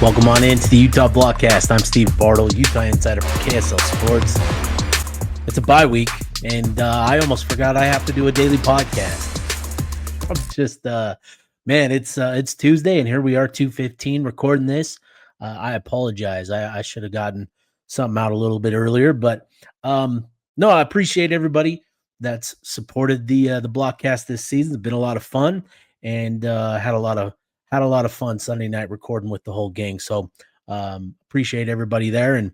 Welcome on into the Utah Blockcast. I'm Steve Bartle, Utah insider for KSL Sports. It's a bye week, and I almost forgot I have to do a daily podcast. I'm just, man, it's Tuesday, and here we are, 2:15, recording this. I apologize. I should have gotten something out a little bit earlier, but no, I appreciate everybody that's supported the Blockcast this season. It's been a lot of fun, and had a lot of fun Sunday night recording with the whole gang. So appreciate everybody there. And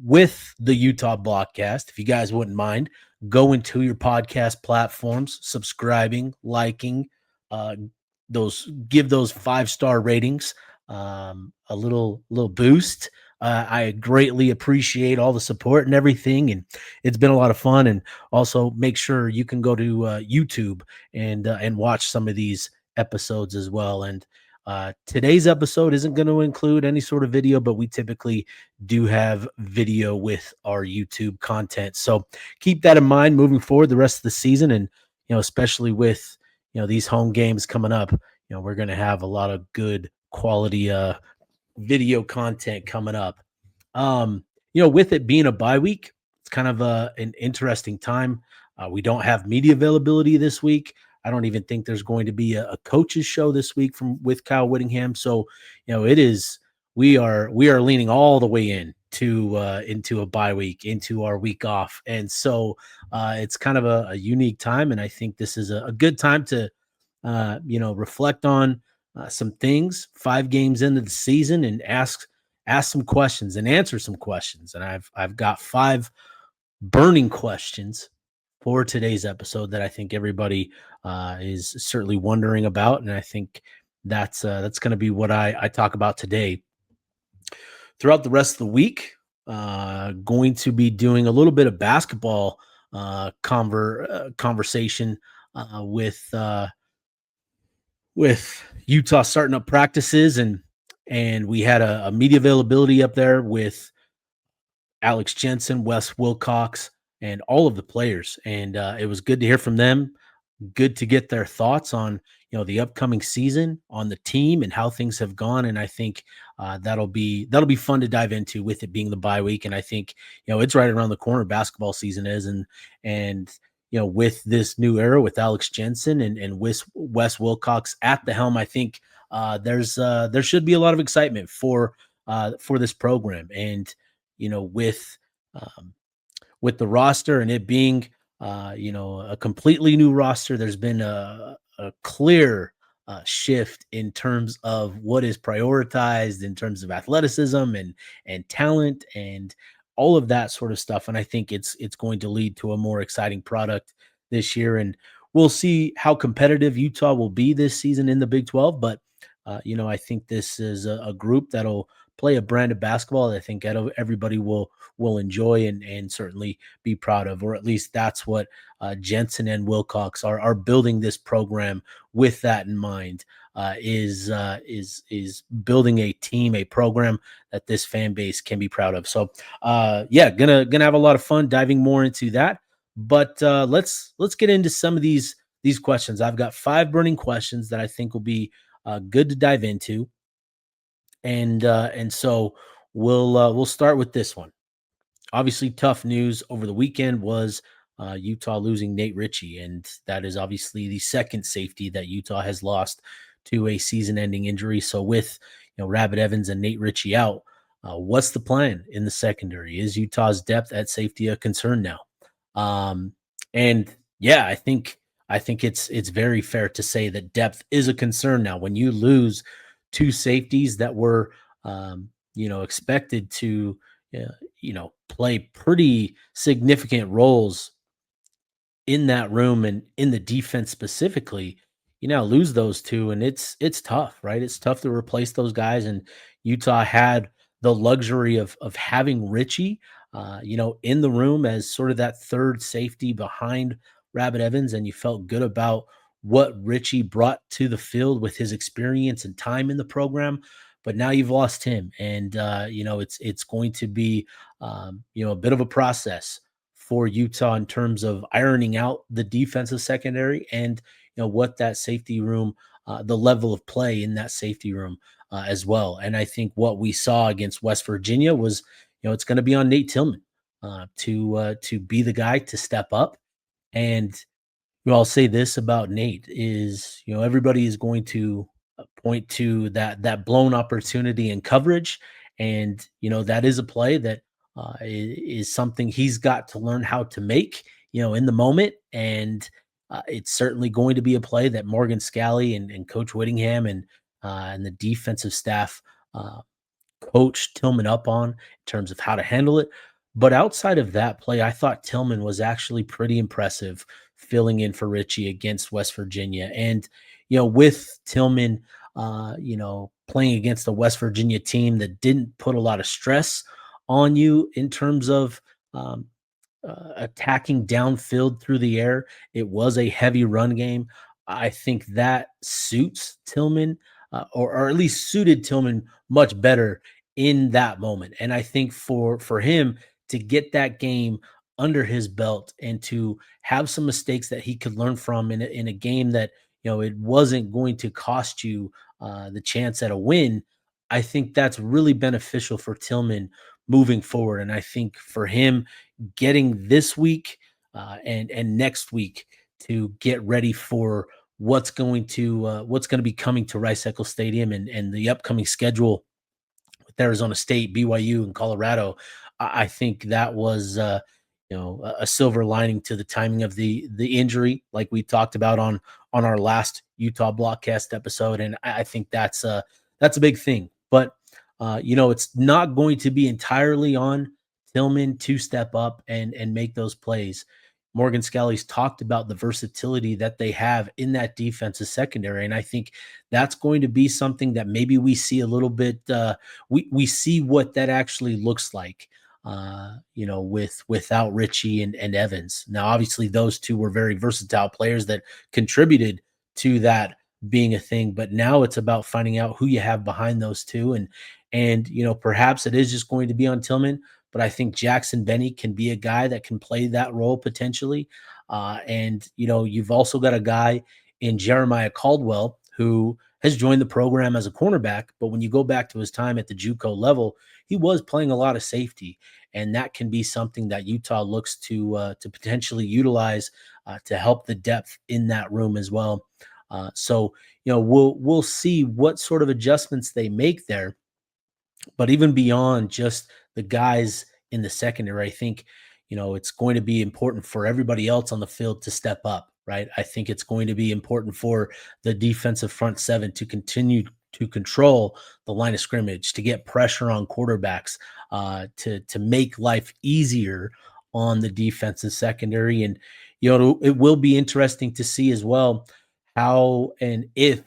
with the Utah Blockcast, if you guys wouldn't mind, go into your podcast platforms, subscribing, liking, give those 5-star ratings a little boost. I greatly appreciate all the support and everything, and it's been a lot of fun. And also make sure you can go to YouTube and watch some of these episodes as well. And today's episode isn't going to include any sort of video, but we typically do have video with our YouTube content. So keep that in mind moving forward the rest of the season. And, especially with, these home games coming up, we're going to have a lot of good quality video content coming up. With it being a bye week, it's kind of an interesting time. We don't have media availability this week. I don't even think there's going to be a coach's show this week with Kyle Whittingham. So, we are leaning all the way into a bye week, into our week off. And so it's kind of a unique time. And I think this is a good time to, reflect on some things 5 games into the season and ask some questions and answer some questions. And I've got 5 burning questions for today's episode that I think everybody is certainly wondering about. And I think that's going to be what I talk about today. Throughout the rest of the week, going to be doing a little bit of basketball conversation with Utah starting up practices. And we had a media availability up there with Alex Jensen, Wes Wilcox, and all of the players. And it was good to hear from them. Good to get their thoughts on, the upcoming season, on the team and how things have gone. And I think that'll be fun to dive into with it being the bye week. And I think, it's right around the corner. Basketball season is. And with this new era with Alex Jensen and Wes Wilcox at the helm, I think there should be a lot of excitement for this program. And, with the roster and it being, a completely new roster, there's been a clear shift in terms of what is prioritized in terms of athleticism and talent and all of that sort of stuff. And I think it's going to lead to a more exciting product this year. And we'll see how competitive Utah will be this season in the Big 12. But, I think this is a group that'll play a brand of basketball that I think everybody will enjoy and certainly be proud of, or at least that's what Jensen and Wilcox are building this program with that in mind, is building a team, a program that this fan base can be proud of. So gonna have a lot of fun diving more into that. But let's get into some of these questions. I've got 5 burning questions that I think will be good to dive into. And so we'll start with this one. Obviously, tough news over the weekend was Utah losing Nate Ritchie, and that is obviously the second safety that Utah has lost to a season-ending injury. So with Rabbit Evans and Nate Ritchie out, what's the plan in the secondary? Is Utah's depth at safety a concern now? And yeah, I think it's very fair to say that depth is a concern now. When you lose 2 safeties that were, expected to, play pretty significant roles in that room and in the defense specifically, you now lose those 2, and it's tough, right? It's tough to replace those guys. And Utah had the luxury of having Ritchie, in the room as sort of that third safety behind Rabbit Evans, and you felt good about what Ritchie brought to the field with his experience and time in the program. But now you've lost him, and it's going to be a bit of a process for Utah in terms of ironing out the defensive secondary and what that safety room, the level of play in that safety room as well. And I think what we saw against West Virginia was, it's going to be on Nate Tillman to be the guy to step up. And I'll say this about Nate is, everybody is going to point to that blown opportunity in coverage, and that is a play that is something he's got to learn how to make, in the moment, and it's certainly going to be a play that Morgan Scalley and Coach Whittingham and the defensive staff uh, coach Tillman up on in terms of how to handle it. But outside of that play, I thought Tillman was actually pretty impressive filling in for Richie against West Virginia. And, with Tillman, playing against a West Virginia team that didn't put a lot of stress on you in terms of um, attacking downfield through the air. It was a heavy run game. I think that suits Tillman, or at least suited Tillman much better in that moment. And I think for him to get that game under his belt and to have some mistakes that he could learn from in a game that it wasn't going to cost you the chance at a win. I think that's really beneficial for Tillman moving forward. And I think for him getting this week and next week to get ready for what's going to be coming to Rice Eccles Stadium and the upcoming schedule with Arizona State, BYU, and Colorado. I think that was a silver lining to the timing of the injury, like we talked about on our last Utah Blockcast episode, and I think that's a big thing. But it's not going to be entirely on Tillman to step up and make those plays. Morgan Scalley's talked about the versatility that they have in that defensive secondary, and I think that's going to be something that maybe we see a little bit. We see what that actually looks like, without Richie and Evans. Now, obviously, those two were very versatile players that contributed to that being a thing. But now it's about finding out who you have behind those two, and perhaps it is just going to be on Tillman. But I think Jackson Benny can be a guy that can play that role potentially. And you've also got a guy in Jeremiah Caldwell who has joined the program as a cornerback. But when you go back to his time at the JUCO level, he was playing a lot of safety, and that can be something that Utah looks to potentially utilize to help the depth in that room as well. So we'll see what sort of adjustments they make there. But even beyond just the guys in the secondary, I think, it's going to be important for everybody else on the field to step up, right? I think it's going to be important for the defensive front seven to continue to control the line of scrimmage, to get pressure on quarterbacks, to make life easier on the defensive secondary. And, it will be interesting to see as well how and if,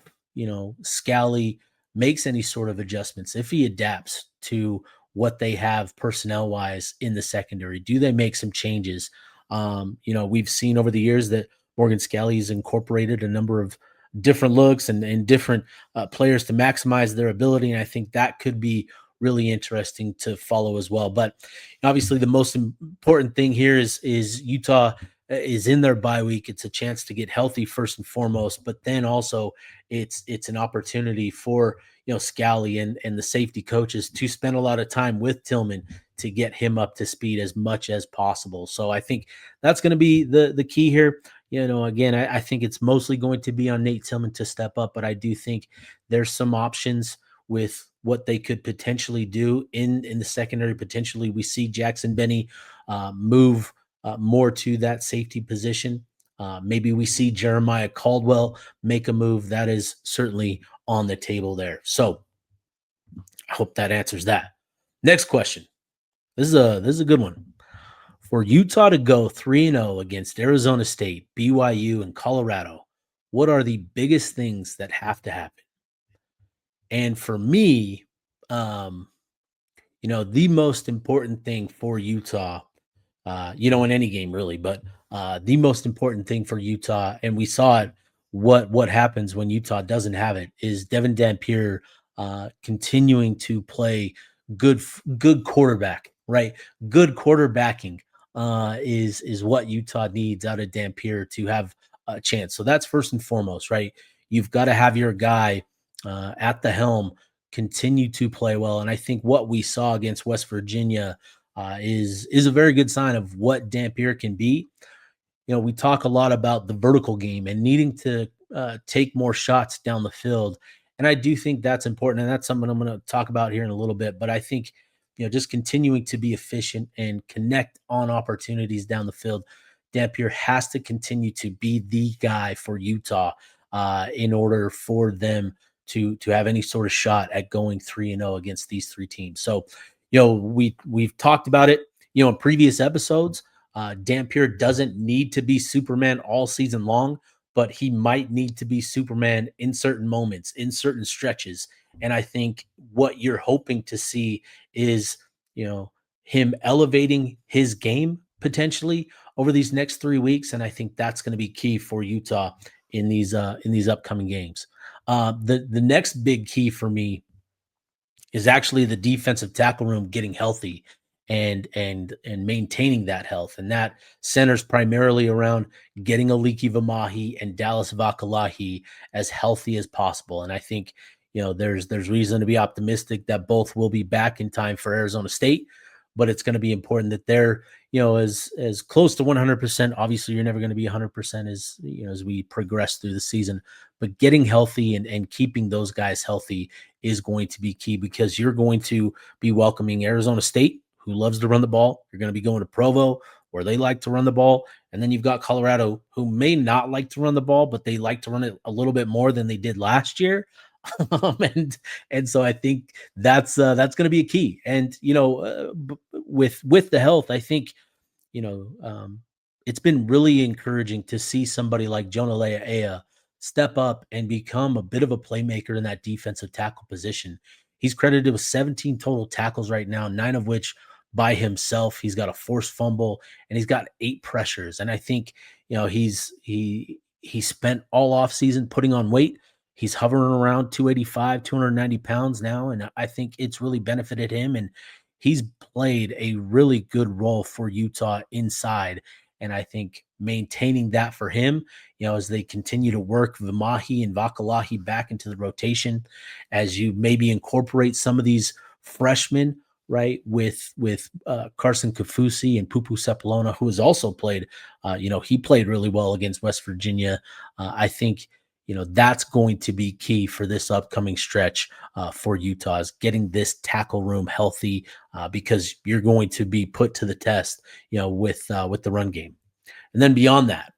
Scally makes any sort of adjustments, if he adapts to what they have personnel wise in the secondary. Do they make some changes? We've seen over the years that Morgan Scalley has incorporated a number of different looks and different players to maximize their ability. And I think that could be really interesting to follow as well. But obviously the most important thing here is Utah is in their bye week. It's a chance to get healthy first and foremost, but then also it's an opportunity for Scally and the safety coaches to spend a lot of time with Tillman to get him up to speed as much as possible. So I think that's going to be the key here. Again, I think it's mostly going to be on Nate Tillman to step up, but I do think there's some options with what they could potentially do in the secondary. Potentially, we see Jackson Benny move more to that safety position. Maybe we see Jeremiah Caldwell make a move. That is certainly on the table there. So I hope that answers that. Next question. This is a good one. For Utah to go 3-0 against Arizona State, BYU, and Colorado, what are the biggest things that have to happen? And for me, the most important thing for Utah, in any game really, but the most important thing for Utah, and we saw it, what happens when Utah doesn't have it, is Devin Dampier continuing to play good quarterback, right? Good quarterbacking is what Utah needs out of Dampier to have a chance. So that's first and foremost, right? You've got to have your guy at the helm continue to play well. And I think what we saw against West Virginia is a very good sign of what Dampier can be. We talk a lot about the vertical game and needing to take more shots down the field. And I do think that's important. And that's something I'm going to talk about here in a little bit. But I think, just continuing to be efficient and connect on opportunities down the field. Dampier has to continue to be the guy for Utah in order for them to have any sort of shot at going 3-0 against these three teams. So, we've talked about it, in previous episodes. Dampier doesn't need to be Superman all season long, but he might need to be Superman in certain moments, in certain stretches. And I think what you're hoping to see is, him elevating his game potentially over these next 3 weeks. And I think that's going to be key for Utah in these upcoming games. The next big key for me is actually the defensive tackle room getting healthy and maintaining that health. And that centers primarily around getting Aliki Vamahi and Dallas Vakalahi as healthy as possible. And I think, there's reason to be optimistic that both will be back in time for Arizona State, but it's going to be important that they're, as close to 100%. Obviously, you're never going to be 100% as we progress through the season, but getting healthy and keeping those guys healthy is going to be key, because you're going to be welcoming Arizona State, who loves to run the ball. You're going to be going to Provo, where they like to run the ball. And then you've got Colorado, who may not like to run the ball, but they like to run it a little bit more than they did last year. And so I think that's going to be a key. And, with the health, I think, it's been really encouraging to see somebody like Jonah Lea'ea step up and become a bit of a playmaker in that defensive tackle position. He's credited with 17 total tackles right now, 9 of which by himself. He's got a forced fumble and he's got 8 pressures. And I think, he spent all off season putting on weight. He's hovering around 285, 290 pounds now. And I think it's really benefited him. And he's played a really good role for Utah inside. And I think maintaining that for him, as they continue to work Vamahi and Vakalahi back into the rotation, as you maybe incorporate some of these freshmen, right, with Carson Kafusi and Pupu Sepulona, who has also played, he played really well against West Virginia. I think, that's going to be key for this upcoming stretch for Utah, is getting this tackle room healthy, because you're going to be put to the test, with the run game. And then beyond that,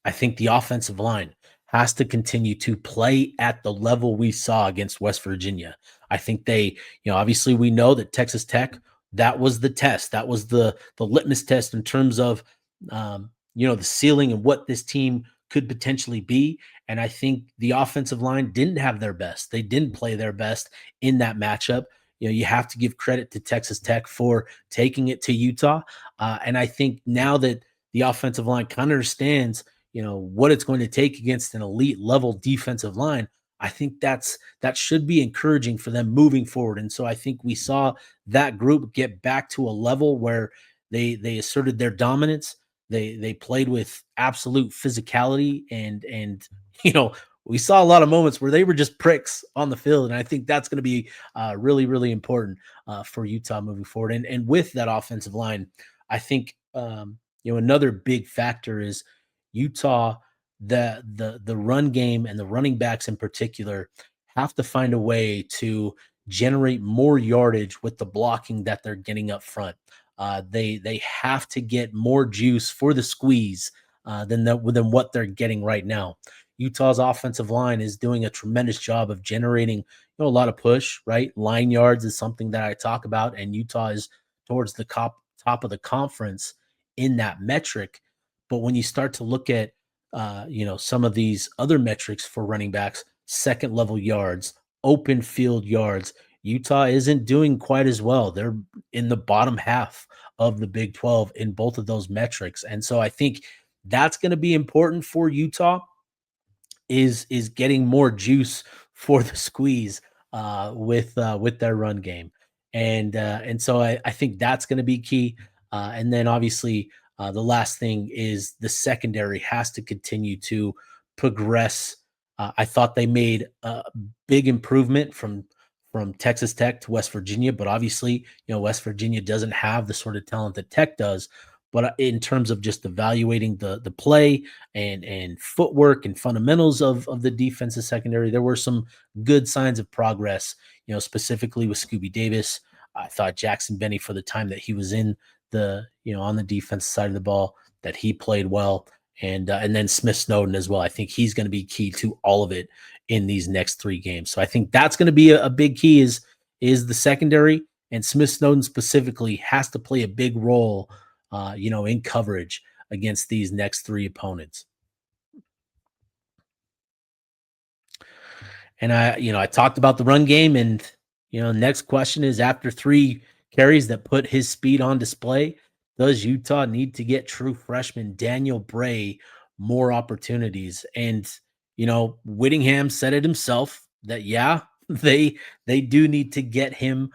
I think the offensive line has to continue to play at the level we saw against West Virginia. I think they, obviously we know that Texas Tech, that was the test. That was the litmus test in terms of, the ceiling and what this team could potentially be. And I think the offensive line didn't have their best. They didn't play their best in that matchup. You have to give credit to Texas Tech for taking it to Utah. And I think now that the offensive line kind of understands, what it's going to take against an elite level defensive line, I think that should be encouraging for them moving forward. And so I think we saw that group get back to a level where they asserted their dominance. They played with absolute physicality and we saw a lot of moments where they were just pricks on the field. And I think that's going to be really, really important for Utah moving forward. And with that offensive line, I think, another big factor is Utah, the run game and the running backs in particular have to find a way to generate more yardage with the blocking that they're getting up front. They have to get more juice for the squeeze than what they're getting right now. Utah's offensive line is doing a tremendous job of generating a lot of push, right? Line yards is something that I talk about, and Utah is towards the top of the conference in that metric. But when you start to look at some of these other metrics for running backs, second level yards, open field yards, Utah isn't doing quite as well. They're in the bottom half of the Big 12 in both of those metrics. And so I think that's going to be important for Utah, is getting more juice for the squeeze with their run game. And so I think that's going to be key. And then obviously the last thing is the secondary has to continue to progress. I thought they made a big improvement from from Texas Tech to West Virginia, but obviously, West Virginia doesn't have the sort of talent that Tech does. But in terms of just evaluating the play and footwork and fundamentals of the defensive secondary, there were some good signs of progress. Specifically with Scooby Davis, I thought Jackson Benny, for the time that he was in on the defensive side of the ball, that he played well, and then Smith Snowden as well. I think he's going to be key to all of it in these next 3 games. So I think that's going to be a big key is the secondary, and Smith Snowden specifically has to play a big role, in coverage against these next 3 opponents. And I talked about the run game, and next question is, after 3 carries that put his speed on display, does Utah need to get true freshman Daniel Bray more opportunities? And Whittingham said it himself that they do need to get him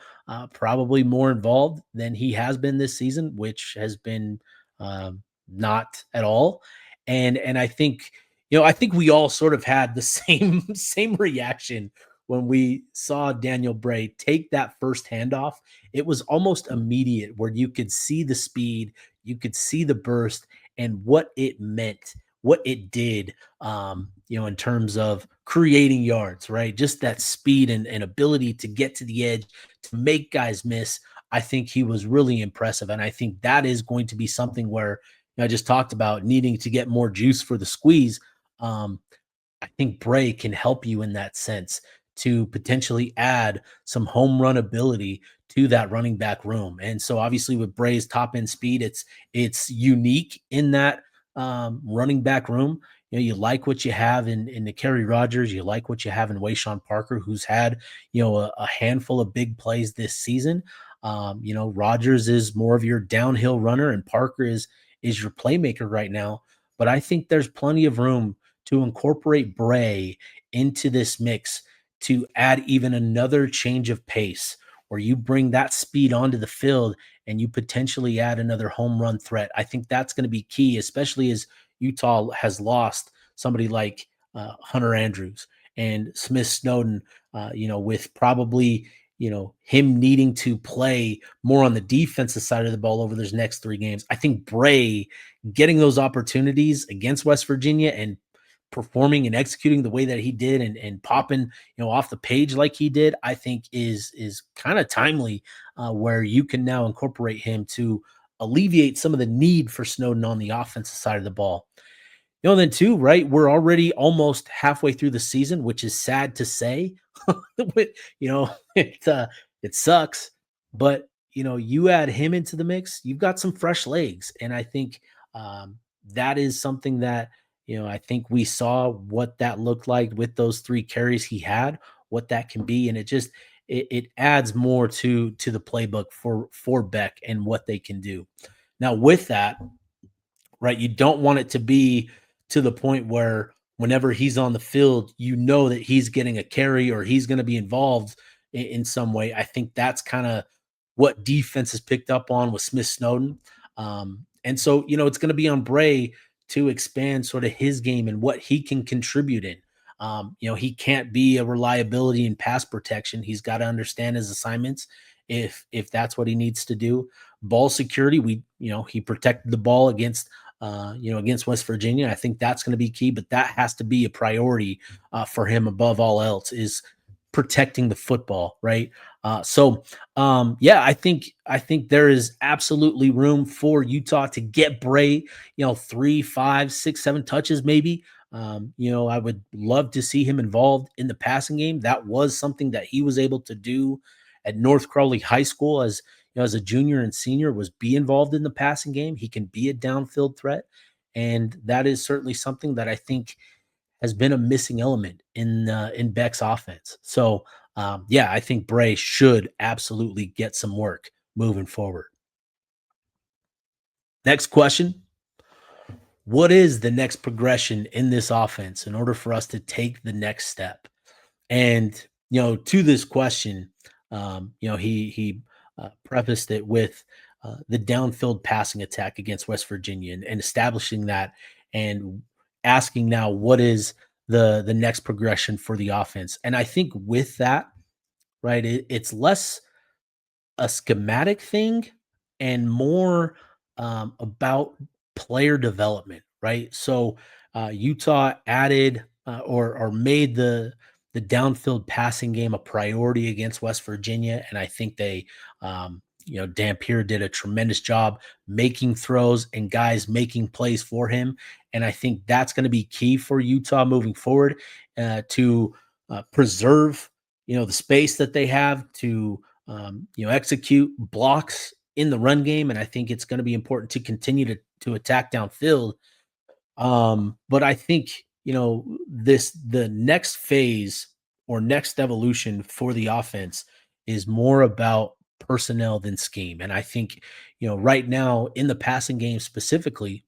probably more involved than he has been this season, which has been not at all. And I think we all sort of had the same reaction when we saw Daniel Bray take that first handoff. It was almost immediate, where you could see the speed, you could see the burst, and what it meant, what it did, in terms of creating yards, right? Just that speed and ability to get to the edge, to make guys miss. I think he was really impressive. And I think that is going to be something where I just talked about needing to get more juice for the squeeze. I think Bray can help you in that sense, to potentially add some home run ability to that running back room. And so obviously with Bray's top end speed, it's unique in that running back room. You like what you have in the Kerry Rogers, you like what you have in Wayshawn Parker, who's had a handful of big plays this season. Rogers is more of your downhill runner, and Parker is your playmaker right now. But I think there's plenty of room to incorporate Bray into this mix, to add even another change of pace, where you bring that speed onto the field and you potentially add another home run threat. I think that's going to be key, especially as Utah has lost somebody like Hunter Andrews and Smith Snowden, with probably, him needing to play more on the defensive side of the ball over those next 3 games. I think Bray getting those opportunities against West Virginia and performing and executing the way that he did, and popping, off the page like he did, I think is kind of timely, where you can now incorporate him to alleviate some of the need for Snowden on the offensive side of the ball. Then too, right, we're already almost halfway through the season, which is sad to say. It sucks, but you add him into the mix, you've got some fresh legs. And I think that is something that, I think we saw what that looked like with those 3 carries he had, what that can be. And it adds more to the playbook for Beck and what they can do. Now with that, right, you don't want it to be to the point where whenever he's on the field, that he's getting a carry or he's going to be involved in some way. I think that's kind of what defense has picked up on with Smith Snowden. And so, it's going to be on Bray to expand sort of his game and what he can contribute in. He can't be a reliability in pass protection. He's got to understand his assignments if that's what he needs to do. Ball security, he protected the ball against West Virginia. I think that's going to be key, but that has to be a priority for him above all else, is protecting the football, right? I think there is absolutely room for Utah to get Bray, 3, 5, 6, 7 touches, maybe. I would love to see him involved in the passing game. That was something that he was able to do at North Crowley High School as a junior and senior, was be involved in the passing game. He can be a downfield threat. And that is certainly something that I think has been a missing element in Beck's offense. So, I think Bray should absolutely get some work moving forward. Next question. What is the next progression in this offense in order for us to take the next step? And, to this question, he prefaced it with the downfield passing attack against West Virginia, and establishing that, and asking now, what is the next progression for the offense? And I think with that, right? It's less a schematic thing and more about player development, right? So Utah added or made the downfield passing game a priority against West Virginia, and I think they, Dampier did a tremendous job making throws and guys making plays for him, and I think that's going to be key for Utah moving forward to preserve the space that they have to execute blocks in the run game, and I think it's going to be important to continue to attack downfield. But I think the next phase or next evolution for the offense is more about personnel than scheme, and I think right now in the passing game specifically,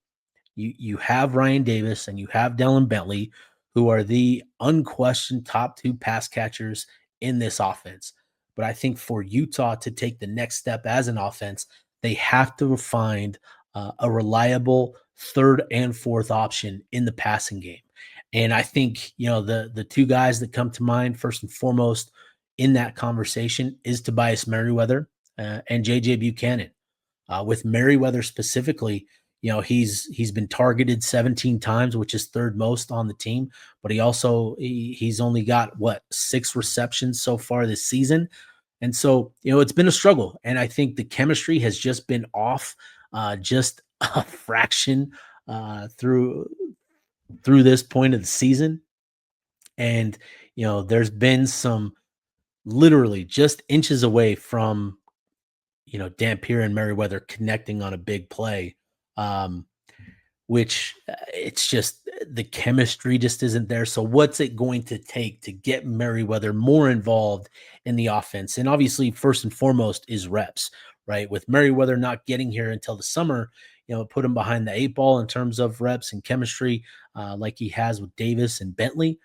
you have Ryan Davis and you have Dylan Bentley, who are the unquestioned top two pass catchers in this offense. But I think for Utah to take the next step as an offense, they have to find a reliable third and fourth option in the passing game. And I think the two guys that come to mind first and foremost in that conversation is Tobias Merriweather and JJ Buchanan. With Merriweather specifically, he's been targeted 17 times, which is third most on the team. But he's only got 6 receptions so far this season, and so it's been a struggle. And I think the chemistry has just been off, just a fraction through this point of the season. And there's been some literally just inches away from Dampier and Merriweather connecting on a big play, which it's just the chemistry just isn't there. So what's it going to take to get Merriweather more involved in the offense? And obviously, first and foremost is reps, right? With Merriweather not getting here until the summer, put him behind the 8 ball in terms of reps and chemistry, like he has with Davis and Bentley.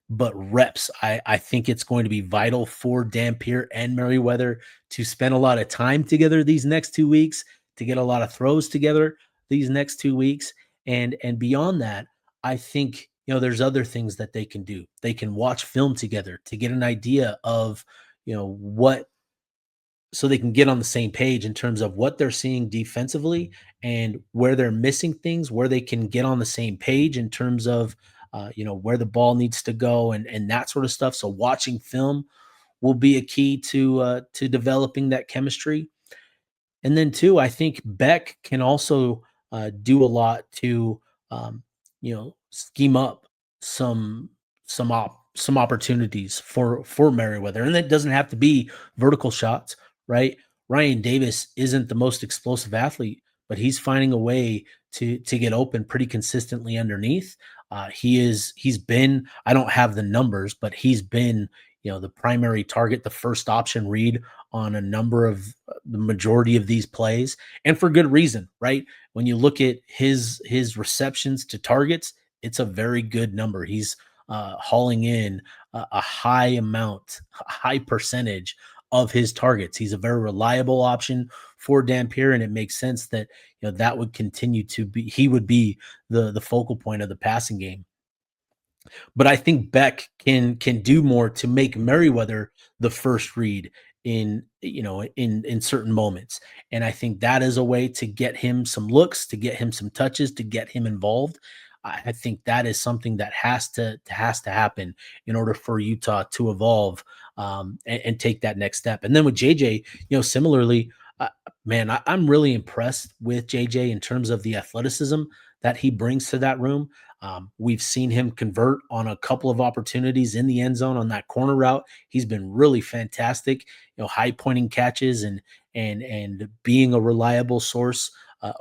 But reps, I think it's going to be vital for Dampier and Merriweather to spend a lot of time together these next 2 weeks, to get a lot of throws together these next 2 weeks. And beyond that, I think, there's other things that they can do. They can watch film together to get an idea of, what, so they can get on the same page in terms of what they're seeing defensively and where they're missing things, where they can get on the same page in terms of, where the ball needs to go and that sort of stuff. So watching film will be a key to developing that chemistry. And then too, I think Beck can also do a lot to scheme up some some opportunities for Merriweather, and that doesn't have to be vertical shots, right? Ryan Davis isn't the most explosive athlete, but he's finding a way to get open pretty consistently underneath. He's been, I don't have the numbers, but he's been the primary target, the first option read on a number of the majority of these plays, and for good reason, right? When you look at his receptions to targets, it's a very good number. He's hauling in a high amount, a high percentage of his targets. He's a very reliable option for Dampier, and it makes sense that that would continue to be, he would be the focal point of the passing game. But I think Beck can do more to make Merriweather the first read in certain moments. And I think that is a way to get him some looks, to get him some touches, to get him involved. I think that is something that has to happen in order for Utah to evolve and take that next step. And then with JJ, similarly, man, I'm really impressed with JJ in terms of the athleticism that he brings to that room. We've seen him convert on a couple of opportunities in the end zone on that corner route. He's been really fantastic, high pointing catches and being a reliable source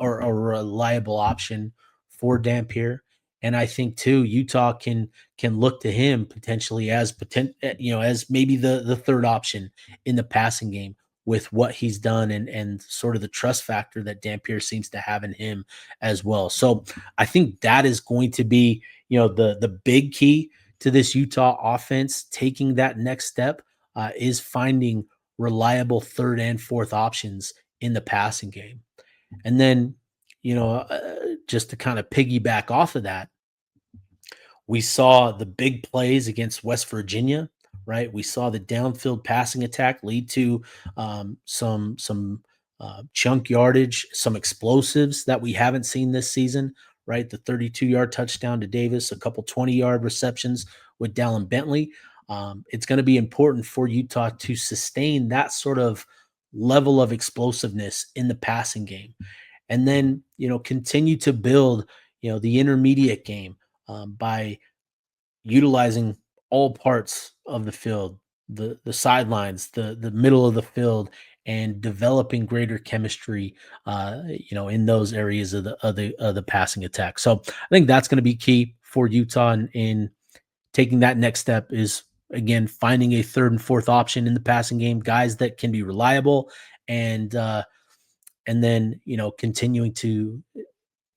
or a reliable option for Dampier. And I think too, Utah can look to him potentially as as maybe the third option in the passing game with what he's done and sort of the trust factor that Dampier seems to have in him as well. So I think that is going to be, the big key to this Utah offense taking that next step is finding reliable third and fourth options in the passing game. And then, just to kind of piggyback off of that, we saw the big plays against West Virginia, right? We saw the downfield passing attack lead to some chunk yardage, some explosives that we haven't seen this season, right? The 32-yard touchdown to Davis, a couple 20-yard receptions with Dallin Bentley. It's going to be important for Utah to sustain that sort of level of explosiveness in the passing game, and then continue to build the intermediate game by utilizing all parts of the field, the sidelines, the middle of the field, and developing greater chemistry, in those areas of the passing attack. So I think that's going to be key for Utah in taking that next step. Is again finding a third and fourth option in the passing game, guys that can be reliable, and then continuing to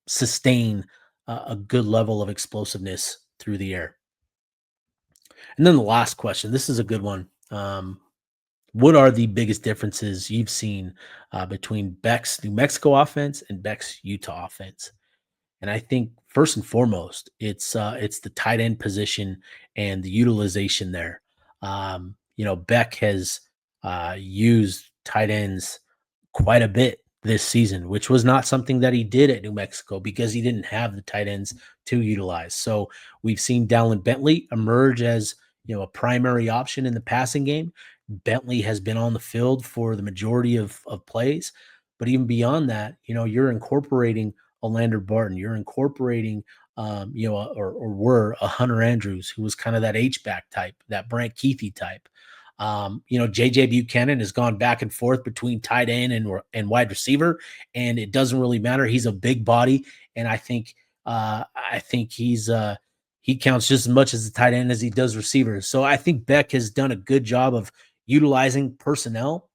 sustain a good level of explosiveness through the air. And then the last question, this is a good one. What are the biggest differences you've seen between Beck's New Mexico offense and Beck's Utah offense? And I think first and foremost, it's the tight end position and the utilization there. Beck has used tight ends quite a bit this season, which was not something that he did at New Mexico because he didn't have the tight ends to utilize. So we've seen Dallin Bentley emerge as a primary option in the passing game. Bentley has been on the field for the majority of plays, but even beyond that, you're incorporating a Lander Barton, you're incorporating or were a Hunter Andrews, who was kind of that H-back type, that Brant Keithy type. JJ Buchanan has gone back and forth between tight end and wide receiver, and it doesn't really matter. He's a big body, and I think he counts just as much as the tight end as he does receivers. So I think Beck has done a good job of utilizing personnel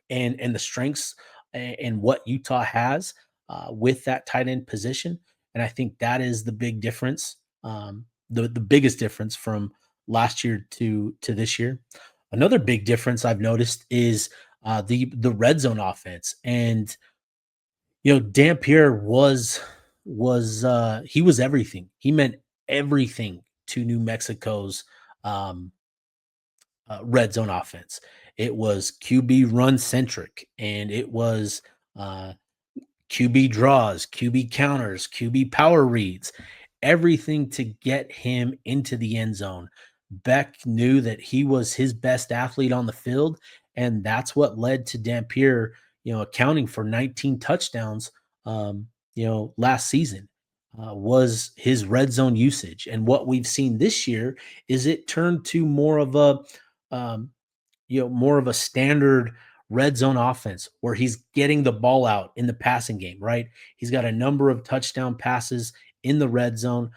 and the strengths and what Utah has with that tight end position, and I think that is the big difference, the biggest difference from last year to this year. Another big difference I've noticed is the red zone offense, and Dampier was he was everything. He meant everything to New Mexico's um, red zone offense. It was QB run centric, and it was uh, QB draws, QB counters, QB power reads, everything to get him into the end zone. Beck knew that he was his best athlete on the field, and that's what led to Dampier, accounting for 19 touchdowns, last season, was his red zone usage. And what we've seen this year is it turned to um, more of a standard red zone offense where he's getting the ball out in the passing game, right? He's got a number of touchdown passes in the red zone.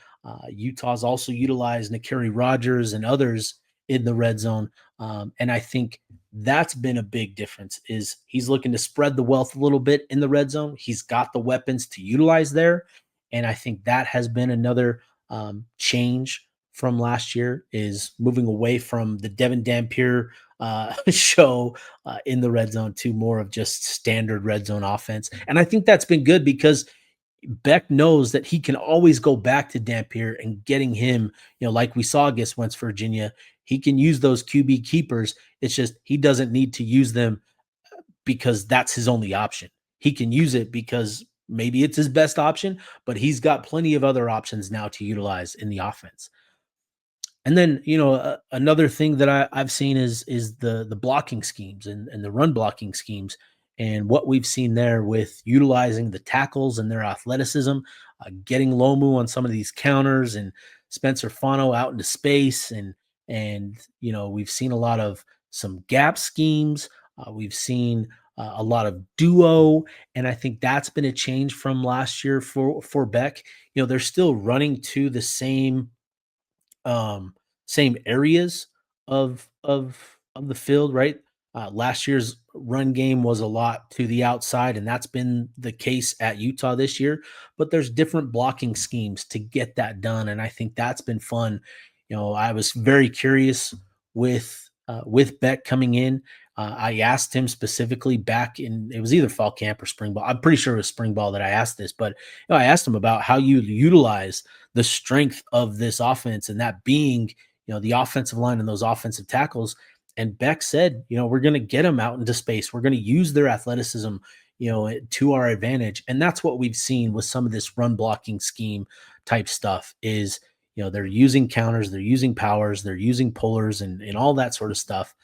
Utah's also utilized Nakari Rogers and others in the red zone. And I think that's been a big difference is he's looking to spread the wealth a little bit in the red zone. He's got the weapons to utilize there. And I think that has been another change from last year, is moving away from the Devin Dampier show in the red zone to more of just standard red zone offense. And I think that's been good because Beck knows that he can always go back to Dampier and getting him, like we saw against West Virginia, he can use those QB keepers. It's just he doesn't need to use them because that's his only option. He can use it because maybe it's his best option, but he's got plenty of other options now to utilize in the offense. And then, another thing that I've seen is the blocking schemes and the run blocking schemes, and what we've seen there with utilizing the tackles and their athleticism, getting Lomu on some of these counters, and Spencer Fano out into space, and we've seen a lot of some gap schemes. We've seen a lot of duo, and I think that's been a change from last year for Beck. They're still running to the same areas of the field, right? Last year's run game was a lot to the outside, and that's been the case at Utah this year. But there's different blocking schemes to get that done, and I think that's been fun. I was very curious with Beck coming in. I asked him specifically back in, it was either fall camp or spring ball. I'm pretty sure it was spring ball that I asked this, but I asked him about how you utilize the strength of this offense, and that being the offensive line and those offensive tackles. And Beck said, we're going to get them out into space. We're going to use their athleticism, to our advantage. And that's what we've seen with some of this run blocking scheme type stuff is, they're using counters, they're using powers, they're using pullers and all that sort of stuff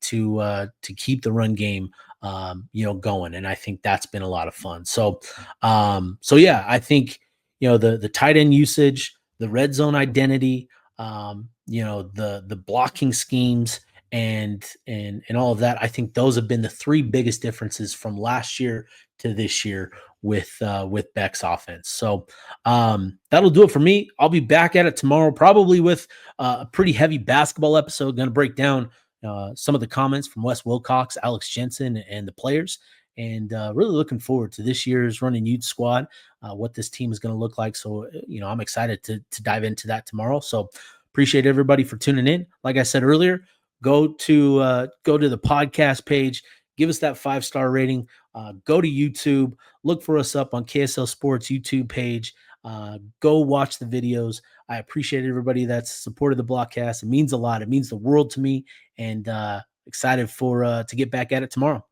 to keep the run game, going. And I think that's been a lot of fun. So yeah, I think, the tight end usage, the red zone identity, the blocking schemes and all of that. I think those have been the three biggest differences from last year to this year with Beck's offense. So that'll do it for me. I'll be back at it tomorrow, probably with a pretty heavy basketball episode. Going to break down some of the comments from Wes Wilcox, Alex Jensen, and the players. And really looking forward to this year's Running Ute squad, what this team is going to look like. So, I'm excited to dive into that tomorrow. So appreciate everybody for tuning in. Like I said earlier, go to the podcast page, give us that 5-star rating, go to YouTube, look for us up on KSL Sports YouTube page, go watch the videos. I appreciate everybody that's supported the Blockcast. It means a lot. It means the world to me, and excited to get back at it tomorrow.